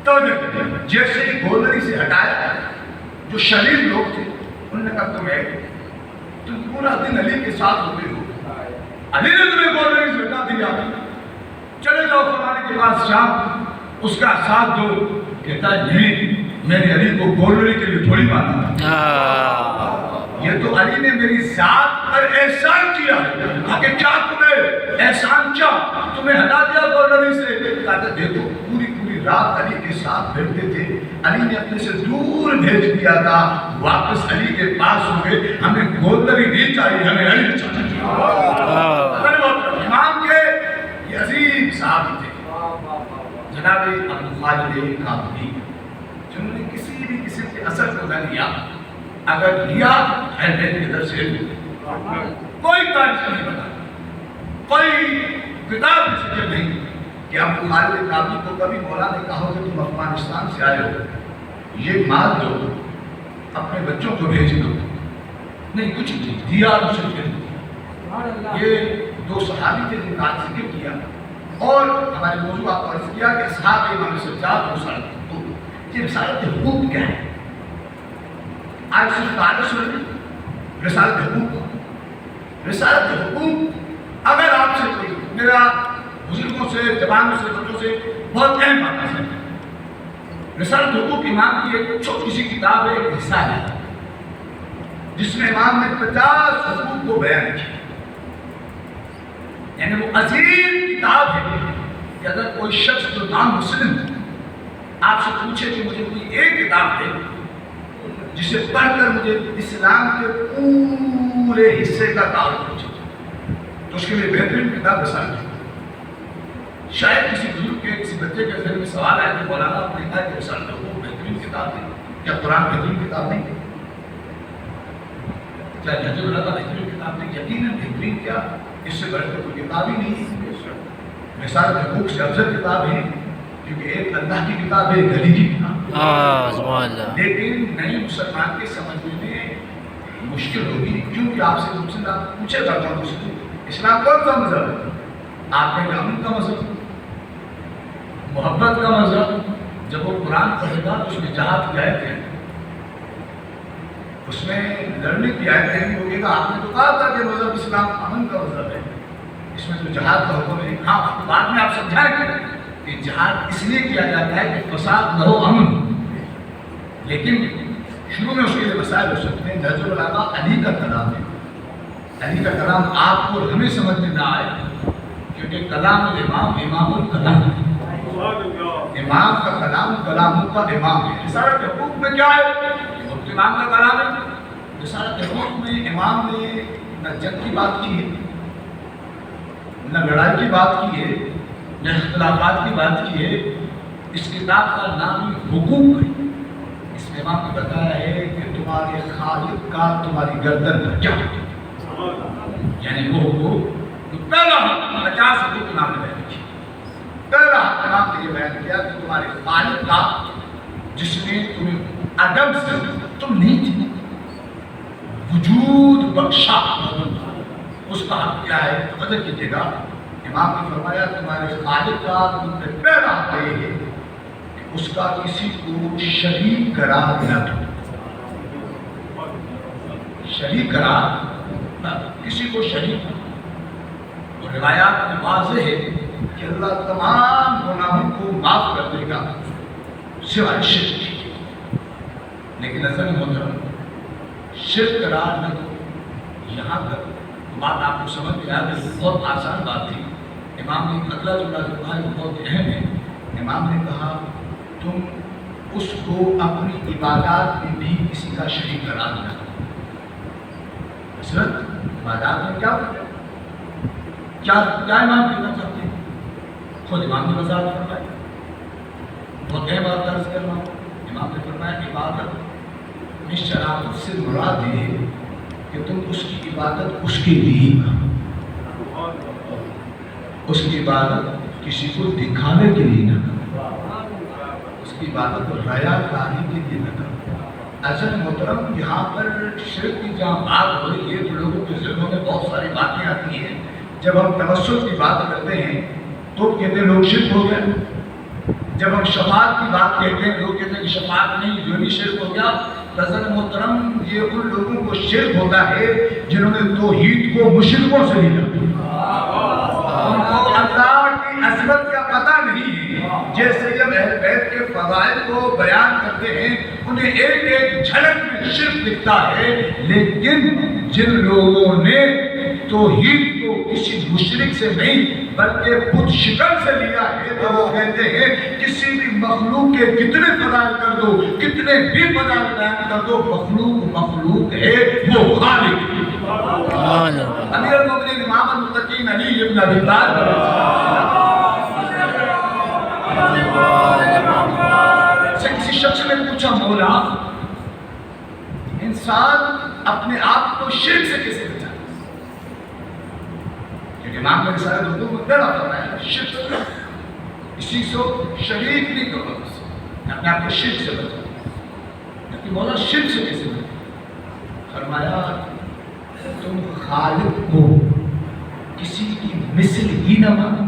تو جیسے ہی گورنری سے ہٹایا، جو شریف لوگ تھے انہوں نے کہا قمیل تم پورا دن علی کے ساتھ ہوتے ہو، علی نے تمہیں گورنری سے ہٹا دیا، چلے جاؤ فلانے کے پاس شام اس کا ساتھ دو۔ کہتا ہے نہیں، میں نے علی کو گورنری کے لیے تھوڑی مانا تھا، یہ تو علی نے میری ذات پر احسان کیا ہے۔ کہ کیا تمہیں احسان کیا، تمہیں ہٹا دیا گورنری سے؟ کہتا دیکھو پوری رات علی کے ساتھ بیٹھتے تھے، علی نے اپنے سے دور بھیج دیا تھا، واپس علی کے پاس ہوئے، ہمیں گورنری نہیں چاہیے، ہمیں علی چاہیے۔ امام کے یہ عظیم صحابی تھے جناب ابو خالد کابلی، جنہوں نے کسی بھی قسم کے اثر کو نہ لیا، اگر لیا حیدر کی طرف سے کوئی تاریخ نہیں بتا، کوئی کتاب ذکر نہیں کہ ابو خالد کابلی کو کبھی مولا نے کہا ہو کہ تم افغانستان سے آئے ہو، یہ مال دو، اپنے بچوں کو بھیج دو، نہیں کچھ نہیں دیا، یہ دو صحابی تھے جن کا ذکر کیا، اور ہمارے موضوع آپ کو عرض کیا کہ اصحاب امام سجاد اور رسالت حقوق. یہ رسالت حقوق کیا ہے؟ آج صرف تعارف سنیں رسالت حقوق. رسالت حقوق اگر آپ سے کوئی میرا بزرگوں سے جوانوں سے بچوں سے بہت اہم بات ہے. رسالت حقوق امام کی ایک چھوٹی سی کتاب ہے, ایک حصہ ہے جس میں امام نے 50 حقوق کو بیان کیا. یعنی وہ عظیم کتاب ہے کہ اگر کوئی شخص جو نام مسلم آپ سے پوچھے کہ مجھے کوئی ایک کتاب ہے جسے پڑھ کر مجھے اسلام کے پورے حصے کا تعارف ہو جائے, تو اس کے لیے بہترین کتاب رسالت حقوق. شاید کسی بزرگ کے کسی بچے کے ذہن میں سوال آئے کہ مولانا آپ نے کہا کہ رسالت حقوق بہترین کتاب ہے, کیا قرآن بہترین کتاب نہیں ہے؟ کیا نہج البلاغہ بہترین کتاب نہیں؟ یقیناً بہترین, کیا اس سے بڑھ کر کوئی کتاب ہی نہیں ہے. رسالت حقوق سے افضل کتاب ہے کیونکہ ایک اللہ کی کتاب ہے, ایک علی کی کتاب. سبحان اللہ. لیکن نئے مسلمان کے سمجھنے میں مشکل ہوگی, کیونکہ آپ سے مجھ سے پوچھے جاتا ہوں اسلام کون سا مذہب ہے؟ آپ نے امن کا مذہب, محبت کا مذہب. جب وہ قرآن پڑھے گا تو اس میں جہاد کی آیت ہے, اس میں لڑنے کی آیت ہے. وہ کہا آپ نے تو کہا تھا کہ مذہب اسلام امن کا مذہب ہے, اس میں تو جہاد کا حکم ہے. ہاں بعد میں آپ سمجھائیں گے کہ جہاد اس لیے کیا جاتا ہے کہ فساد نہ ہو, امن. لیکن شروع میں اس کے لیے مسائل ہو سکتے ہیں. نہج البلاغہ علی کا کلام ہے. علی کا کلام آپ کو ہمیں سمجھ میں نہ آئے کیونکہ کلام الامام امام الکلام ہے. امام کا کلام کلام کا امام ہے. رسالت حقوق میں کیا ہے؟ امام کا کلام ہے. رسالت حقوق میں امام نے نہ جنگ کی بات کی ہے, نہ لڑائی کی بات کی ہے, نہ اختلافات کی بات کی ہے. اس کتاب کا نام حقوق ہے. اس میں امام نے بتایا ہے کہ تمہارے خالق کا تمہاری گردن پر کیا ہے, یعنی وہ حقوق. پہلا 50 حقوق امام نے بیان کیا. پہلا امام نے یہ بیان کیا کہ تمہارے خالق کا جس نے تمہیں عدم سے, تم نہیں تھی, وجود بخشا, اس کا حق کیا ہے قدر کیجیے گا. امام نے فرمایا تمہارے خالق کا تم پہ پہلا حق یہ ہے کہ اس کا کسی کو شریک قرار نہ دو. شریک قرار نہ دو, کسی کو شریک نہ دو. اور روایات میں واضح ہے کہ اللہ تمام گناہوں کو معاف کر دے گا سوائے شرک کے. لیکن اصل محترم شرک قرار نہ دو. یہاں تک بات آپ کو سمجھ میں آیا کہ بہت آسان بات تھی. امام نے اگلا جملہ جو کہا وہ بہت اہم ہے. امام نے کہا تم اس کو اپنی عبادات میں بھی کسی کا شریک قرار نہ دو. حضرت عبادات میں کیا امام کہنا چاہتے ہیں؟ خود امام نے وضاحت فرمائی. بہت اہم بات عرض کرنا. امام نے فرمایا عبادت میں شرافت سے مراد یہ ہے کہ تم اس کی عبادت اس کے لیے کرو. اس کی عبادت کسی کو دکھانے کے لیے نہ کرو. اس کی عبادت ریا کاری کے لیے نہ کرو. اصل محترم یہاں پر شرک کی جہاں بات ہو رہی ہے تو لوگوں کے ذہنوں میں بہت ساری باتیں آتی ہیں. جب ہم توسل کی بات کرتے ہیں تو کہتے ہیں لوگ شرک ہو گئے. جب ہم شفاعت کی بات کہتے ہیں لوگ کہتے ہیں کہ شفاعت نہیں, جو بھی شرک ہو گیا. حضرت محترم یہ ان لوگوں کو شرک ہوتا ہے جنہوں نے توحید کو مشرکوں سے لیا. ان کو اللہ کی عظمت کا پتہ نہیں ہے. جیسے جب اہل بیت کے فضائل کو بیان کرتے ہیں انہیں ایک ایک جھلک میں شرک دکھتا ہے. لیکن جن لوگوں نے توحید کو کسی مشرک سے نہیں بلکہ بت شکل سے لیا ہے تو وہ کہتے ہیں کسی بھی مخلوق کے کتنے فضائل کر دو, کتنے بھی فضائل بیان کر دو, مخلوق ہے, وہ خالق ہے. امیر المؤمنین امام المتقین علی ابن ابی طالب سے کسی شخص نے پوچھا مولا انسان اپنے آپ کو شرک سے کیسے بچائے؟ کیونکہ امام نے رسالت حقوق میں بڑا فرمایا شرک سے اسی کو شریک نہیں کرو, اپنے آپ کو شرک سے بچاؤ. لیکن مولا شرک سے کیسے بچائے؟ فرمایا تم خالق کو کسی کی مثل ہی نہ مانو.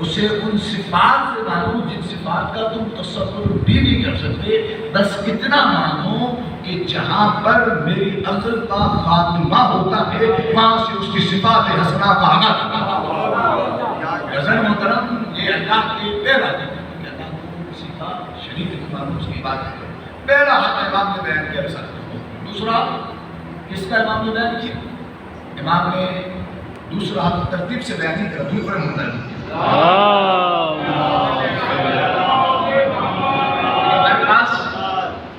اسے ان صفات سے مانو جن صفات کا تم تصور بھی نہیں کر سکتے. بس اتنا مانو کہ جہاں پر میری ازل کا خاتمہ ہوتا ہے وہاں سے اس کی صفات حسنہ کا آغاز. غزل محترم یہ اللہ کے پہلا دن ہے. اللہ کو کسی کا شریک مانو اس کی بات ہے. پہلا حق امام نے بیان کیا رسالت. دوسرا کس کا امام نے بیان کیا؟ امام نے دوسرا حق ترتیب سے بیان نہیں کرا. دوسرا مندر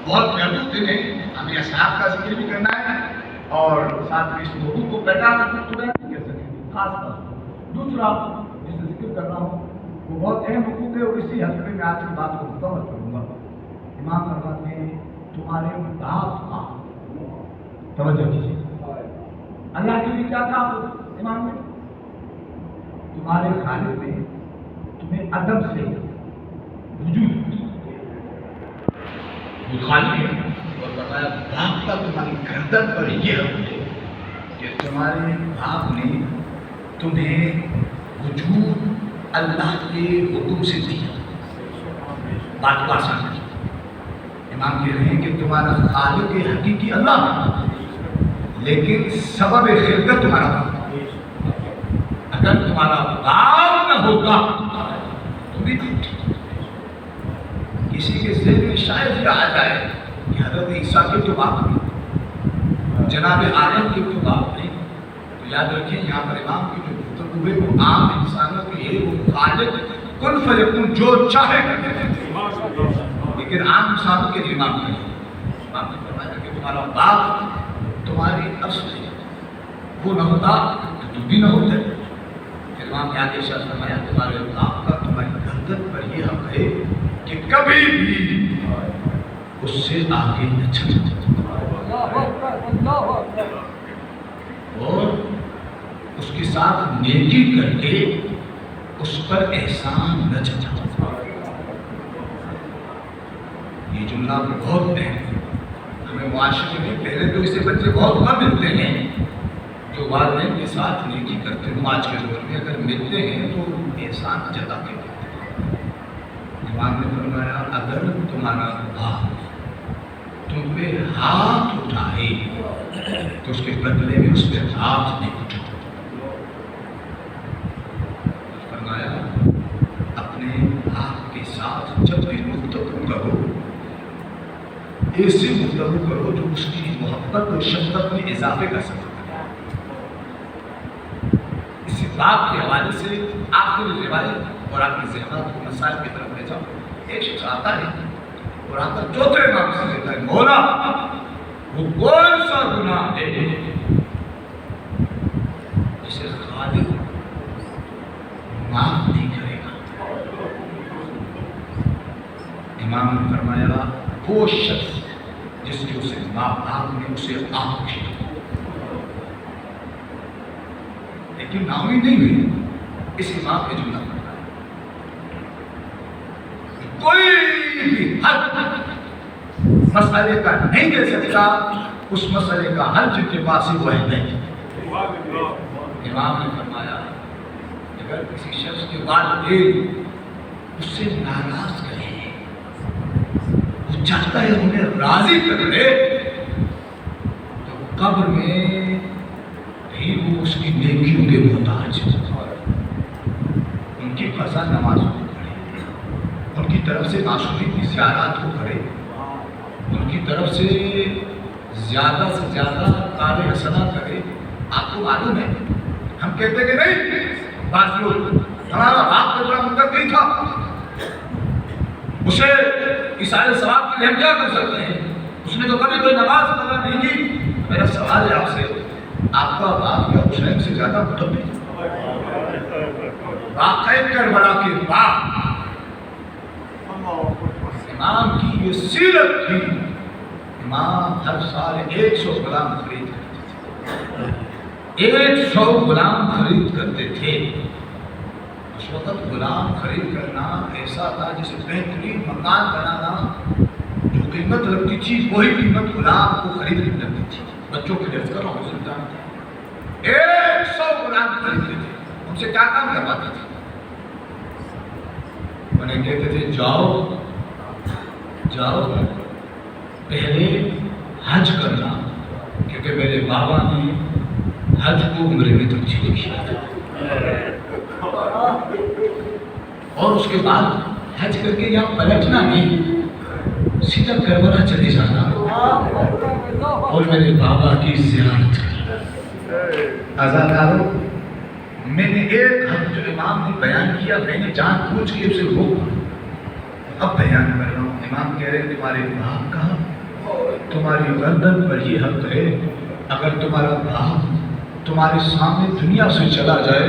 بہت محدود دن ہے. ہمیں اصحاب کا ذکر بھی کرنا ہے اور ساتھ میں اس موضوع کو بیٹھا کر تو بیان نہیں کر سکتے. خاص طور دوسرا جس سے ذکر کر رہا ہوں وہ بہت اہم حقوق ہے اور اسی حلقے میں آج کی بات کو مکمل کروں گا. امام فرماتے ہیں تمہارے باپ کا توجہ کیجیے. اللہ کے لیے کیا کہا امام نے؟ تمہارے خالق نے تمہیں ادب سے وجود خالق ہے اور بتایا باپ کا تمہاری گردن پر یہ حق ہے کہ تمہارے باپ نے تمہیں وجود اللہ کے حکم سے دیا. بات کو آسان ہے. امام کہہ رہے ہیں کہ تمہارا خالق حقیقی اللہ ہے لیکن سبب خلقت تمہارا باپ. اگر تمہارا باپ نہ ہوگا تو بھی کسی کے ذہن میں شاید یہ آ جائے کہ حضرت عیسیٰ کے تو باپ نہیں, جناب آدم کے تو باپ نہیں. تو یاد رکھیں یہاں پر امام کی جو گفتگو ہے وہ عام انسانوں کی ہے. وہ خالق کن فیکون جو چاہے کرتے تھے لیکن عام انسانوں کے لیے امام نہیں. امام نے فرمایا کہ تمہارا باپ تمہاری اصل ہے, وہ نہ ہوتا تو تم بھی نہ ہوتے. امام نے آگے شاہ فرمایا تمہارے باپ کا تمہاری گردن پر یہ حق ہے کہ کبھی بھی اس سے آگے نہ چلے اور اس کے ساتھ نیکی کر کے اس پر احسان نہ جتا. یہ جملہ بہت اہم ہے. ہمیں معاشرے میں پہلے تو اسے بچے بہت کم ملتے ہیں جو والدین کے ساتھ نیکی کرتے ہیں. آج کے دور میں اگر ملتے ہیں تو احسان جتا کے کرتے ہیں. امام نے فرمایا اگر تمہارا باپ تم پہ ہاتھ اٹھائے تو اس کے بدلے میں اس پہ ہاتھ نہیں اٹھاؤ. فرمایا اپنے باپ کے ساتھ جب بھی گفتگو کرو ایسی گفتگو کرو جو اس کی محبت اور شفقت میں اضافے کر سکے. اسی باپ کے حوالے سے آخری روایت اور آپ کی ذہنات کو مسائل کی طرف لے جاؤ. ایک شخص آتا ہے اور آ کر چوتھے امام سے کہتا ہے مولا وہ کون سا گناہ ہے جسے خالق معاف نہیں کرے گا؟ امام نے فرمایا وہ شخص جس کی اسے ماں باپ نے اسے آنکھ کھینچی لیکن ناامید نہیں ہوئی. اس امام کے جملہ پڑھا کوئی بھی حل مسئلے کا نہیں دے سکتا اس مسئلے کا حل جن کے پاس ہی وہ ہے نہیں. امام نے فرمایا اگر کسی شخص کے والدین اس سے ناراض کرے وہ چاہتا ہے انہیں راضی کر لے تو قبر میں بھی وہ اس کی نیکیوں کے محتاج. ان کی قضا نماز کو پڑھے, ان کی طرف سے معصومی کی زیارات کو کرے, ان کی طرف سے زیادہ کار حسنہ کرے. آپ کو معلوم ہے ہم کہتے کہ نہیں بعض لوگ ہمارا باپ کا بڑا مدد نہیں تھا اسے عیسائی ثواب کے لیے ہم کیا کر سکتے ہیں, اس نے تو کبھی کوئی نماز قضا نہیں کی. میرا سوال ہے آپ سے آپ کا باپ یا حسین سے زیادہ مطلب نہیں؟ واقعی کربلا کے باپ امام کی یہ سیرت تھی. امام ہر سال 100 غلام خرید کرتے تھے, 100 غلام خرید کرتے تھے. اس وقت غلام خرید کرنا ایسا تھا جسے بہترین مکان بنانا جو قیمت لگتی تھی وہی قیمت غلام کو خریدنے لگتی تھی. بچوں کے لیے کر رہا ہوں 100 غلام خریدتے تھے. ہم سے کیا کام کرواتا تھا؟ انہیں کہتے تھے جاؤ پہلے حج کرنا، کیونکہ میرے بابا نے حج کو عمرے میں تبدیل کیا تھا، اور اس کے بعد حج کر کے یہاں پلٹنا نہیں، سیدھا کربلا چلے جانا اور میرے بابا کی زیارت کرنا۔ آزادارو، میں نے ایک حق جو امام نے بیان کیا، میں نے جان بوجھ کے اسے روکا، اب بیان کر رہا ہوں۔ امام کہہ رہے ہیں تمہارے باپ کا تمہاری گردن پر یہ حق ہے، اگر تمہارا باپ تمہارے سامنے دنیا سے چلا جائے،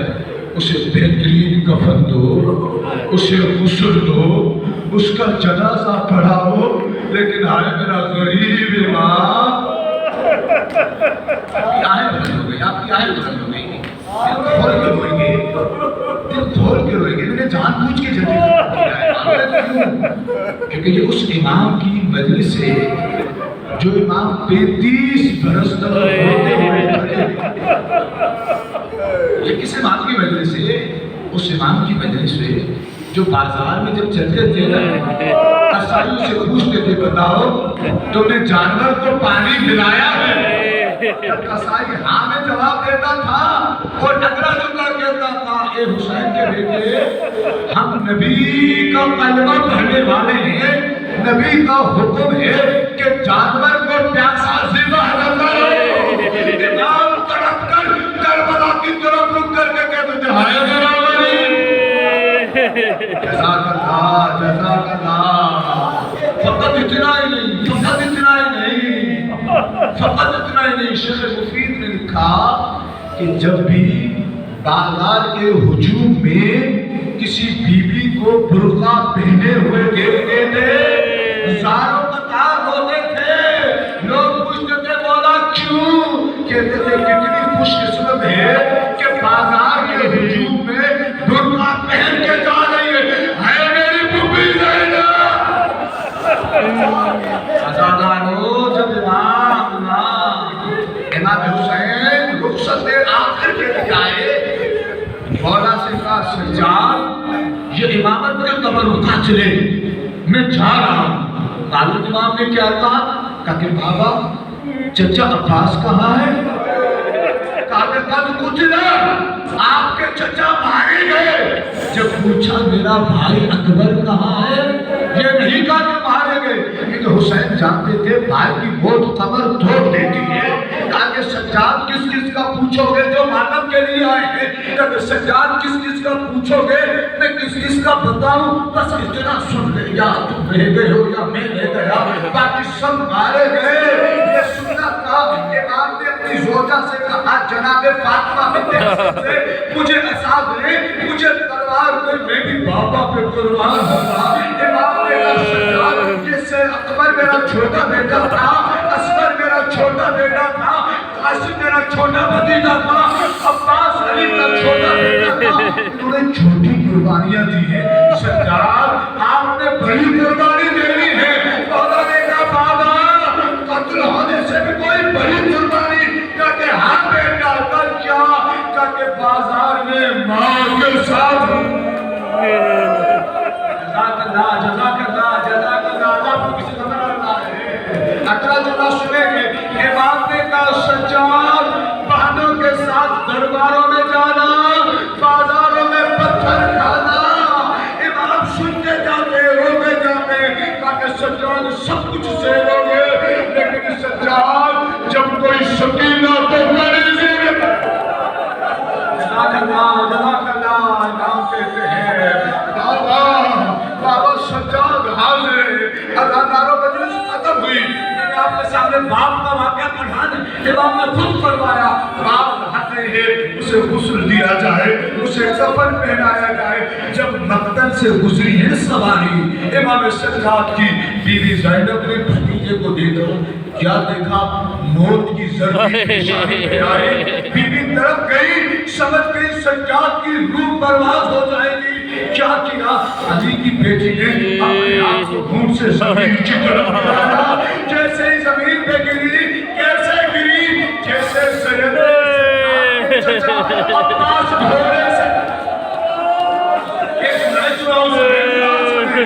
اسے بہترین کفن دو، اسے غسل دو، اس کا جنازہ پڑھاؤ، لیکن آئے میرا غریب امام، آپ کی آہیں بلند ہو گئی، آپ کی آہیں بلند ہو گئی، دل کھول کے روئیں گے، میں نے جان بوجھ کے جلدی کیا ہے، کیونکہ یہ اس امام کی مجلس ہے جو امام 35 برس تک ہوتے ہوئے کھڑے، یہ کس امام کی مجلس ہے؟ اس امام کی مجلس ہے جو بازار میں جب چلتے تھے قصائیوں سے پوچھتے تھے بتاؤ تم نے جانور کو پانی پلایا ہے؟ قصائی ہاں میں جواب دیتا تھا اور اگلا جملہ کہتا تھا، اے حسین کے بیٹے، ہم نبی کا کلمہ پڑھنے والے ہیں، نبی کا حکم ہے کہ جانور کو پیاسا ذبح نہ کرو۔ امام تڑپ کر کربلا کی طرف رک کر کے کہتے تھے، ہائے میرا غریب، جزاک اللہ جزاک اللہ، فقط اتنا ہی نہیں، فقط اتنا ہی نہیں، فقط اتنا ہی نہیں، شیخ مفید نے لکھا کہ جب بھی بازار کے ہجوم میں کسی بیوی کو برقع پہنے ہوئے دیکھتے تھے، زاروں قطار ہوتے تھے، لوگ پوچھتے تھے مولا کیوں؟ کہتے تھے کتنی خوش قسمت ہے کہ بازار کے ہجوم میں برقع پہن کے جا رہی ہے میری بھوپی زینب۔ آزادارو، جب امام حسین رخصت آخر کے لیے آئے، مولا سے کہا سجاد یہ امامت کے قبر اٹھا چلے، میں جا رہا ہوں۔ غالب امام نے کیا کہا کہ بابا چچا عباس کہاں ہے؟ کہا کہ قد قتل، آپ کے چچا مارے گئے۔ جب پوچھا میرا بھائی اکبر کہاں ہے، یہ نہیں کہا کہ مارے گئے، کیونکہ حسین جانتے تھے بھائی کی موت قبر توڑ دیتی ہے۔ کہا کہ سجاد کس کس کا پوچھو گے جو ماتم کے لیے آئے ہیں؟ کہ سجاد کس کس کا پوچھو گے، میں کس کس کا بتاؤں؟ بس اتنا سن لے، یا تم رہ گئے ہو یا میں رہ گیا، باقی سب مارے گئے۔ یہ سننا تھا، امام نے اپنی زوجہ سے کہا جناب فاطمہ بنت حسن سے مجھے عذاب دے، مجھے تلوار دے، میں بھی بابا پہ قربان ہوگا۔ امام نے کہا سجاد جس سے اکبر میرا چھوٹا بیٹا تھا، اصغر میرا چھوٹا بیٹا تھا، قاسم میرا چھوٹا بھتیجا تھا، عباس علی کا چھوٹا بیٹا تھا، انہوں نے چھوٹی قربانیاں دی ہیں۔ سجاد آپ نے بڑی قربانی دینی ہے۔ مولا نے کہا بابا قتل ہونے سے بھی کوئی بڑی قربانی، کہ ہاں بیٹا کر کیا، کہ بازار میں ماں کے ساتھ۔ جزاک اللہ جزاک اللہ جزاک اللہ، اللہ کو کسی خبر اللہ ہے۔ اگلا جملہ سنیں گے، امام نے کہا سجاد بہنوں کے ساتھ درباروں میں جانا، بازاروں میں پتھر کھانا۔ امام سنتے جاتے روتے جاتے، تاکہ سجاد سب کچھ سہلو گے، لیکن سجاد جب کوئی سکینہ تو مریضی میں۔ جزاک اللہ امام کہتے ہیں بابا سجاد حاضر ہے۔ اداکاروں مجلس ختم ہوئی، میں نے آپ کے سامنے باپ کا واقعہ پڑھا ہے، امام نے خود فرمایا باپ نہاتے ہیں، اسے غسل دیا جائے، اسے کفن پہنایا جائے۔ جب مقتل سے گزری ہے سواری، امام سجاد کی بیوی زینب نے بھتیجے کو دیکھا، کیا دیکھا؟ موت کی زردی پیشانی میں آئی، بیوی تڑپ گئی، سمجھ گئی سجاد کی روح پرواز ہو جائے گی۔ کیا کیا؟ علی کی بیٹی نے اپنے آپ کو گھونٹ سے زمین کی طرف گرایا، جیسے ہی زمین پہ گری، کیسے گری؟ جیسے سید عباس گھوڑے سے اس میں میں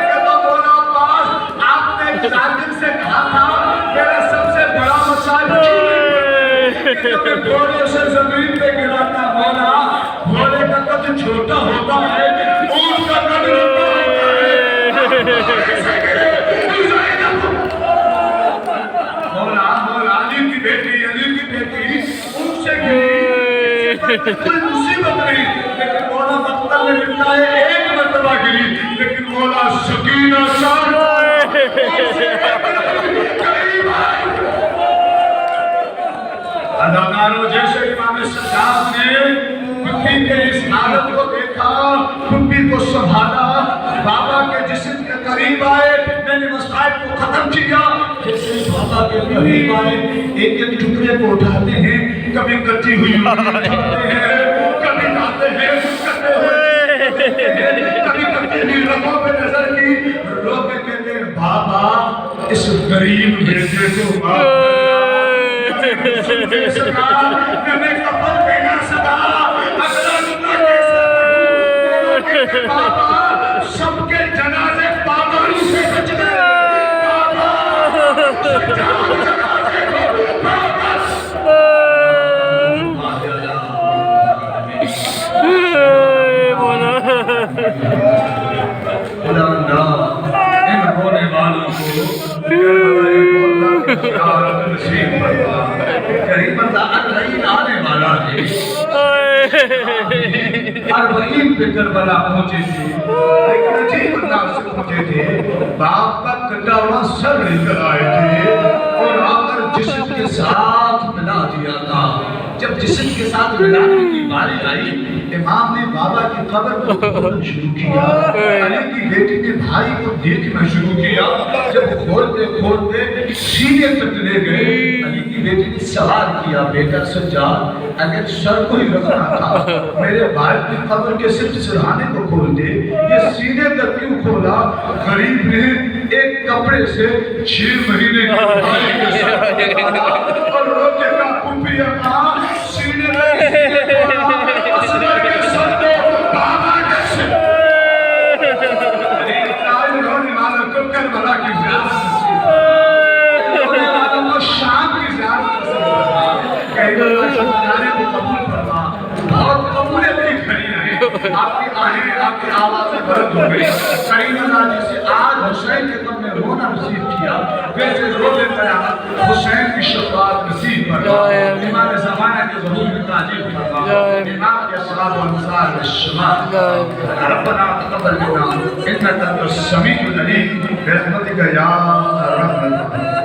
کہتا ہوں مولا عباس آپ نے ایک ظالم سے کہا تھا میرا سب سے بڑا مسائل کہ گھوڑے سے زمین پہ گراتا مولا گھوڑے کا قد چھوٹا ہوتا ہے اونٹ کا قد لمبا ہوتا ہے مولا علی کی بیٹی اونٹ سے گری کوئی مصیبت نہیں لیکن مولا مقتل میں ملتا ہے ایک مرتبہ گری لیکن مولا سکینہ شان اداکاروں جیسے امام سجاد نے پھپھی کے اس حالت کو دیکھا پھپھی کو سنبھالا بابا کے جسم کے قریب آئے میں نے مسائل کو ختم کیا جیسے بابا کے قریب آئے ایک ایک ٹکڑے کو اٹھاتے ہیں کبھی کٹی ہوئی اٹھاتے ہیں کبھی کھاتے ہیں کٹے ہوئے کبھی کٹی ہوئی رگوں پہ نظر کی رو کے کہتے ہیں بابا اس غریب بیٹے کو معاف میں کفن پہ نہ سکا اگلا لطا کیسے بابا سب کے جنازے پاباری سے بچ گئے بابا جنازے کو واپس خدا ان ہونے والوں کو نصیب فرما قریب بندہ اربعین آنے والا ہے اربعین پہ کربلا پہنچے تھے لیکن عجیب انداز سے پہنچے تھے باپ کا کٹا ہوا سر لے کر آئے تھے اور آ کر جسم کے ساتھ ملا دیا تھا جب جسم کے ساتھ ملانے کی باری آئی امام نے بابا کی قبر کو کھولنا شروع کیا علی کی بیٹی نے بھائی کو دیکھنا شروع کیا جب کھولتے سینے تک لے گئے علی کی بیٹی نے سوال کیا بیٹا سجاد اگر سر کو ہی رکھنا تھا میرے بھائی کی قبر کے صرف سرہانے کو کھول دے یہ سینے تک کیوں کھولا غریب نے ایک کپڑے سے 6 مہینے کے بھائی کے سر اور روکے کا پھوپھی اپنا سینے تک اصغر کے سر کو بابا کے سر ہونے والا کو کربلا کی زیارت نصیب ہونے والا کو شام کی زیارت نصیب کہیں اللہ شکرانے کو قبول فرما بہت قبولیں بھی کھڑی رہیں آپ کی آہیں آپ کی آوازیں بلند ہو گئی کہیں اللہ جسے آج حسین کے غم میں رونا نصیب کیا ویسے رونے قیامت حسین کی شفاعت نصیب فرما امام زمانہ کے ظہور میں تعجیل فرما امام کے صحاب و انصار الشمال ربنا تقبل منا انك انت السميع العليم برحمتك يا ارحم الراحمين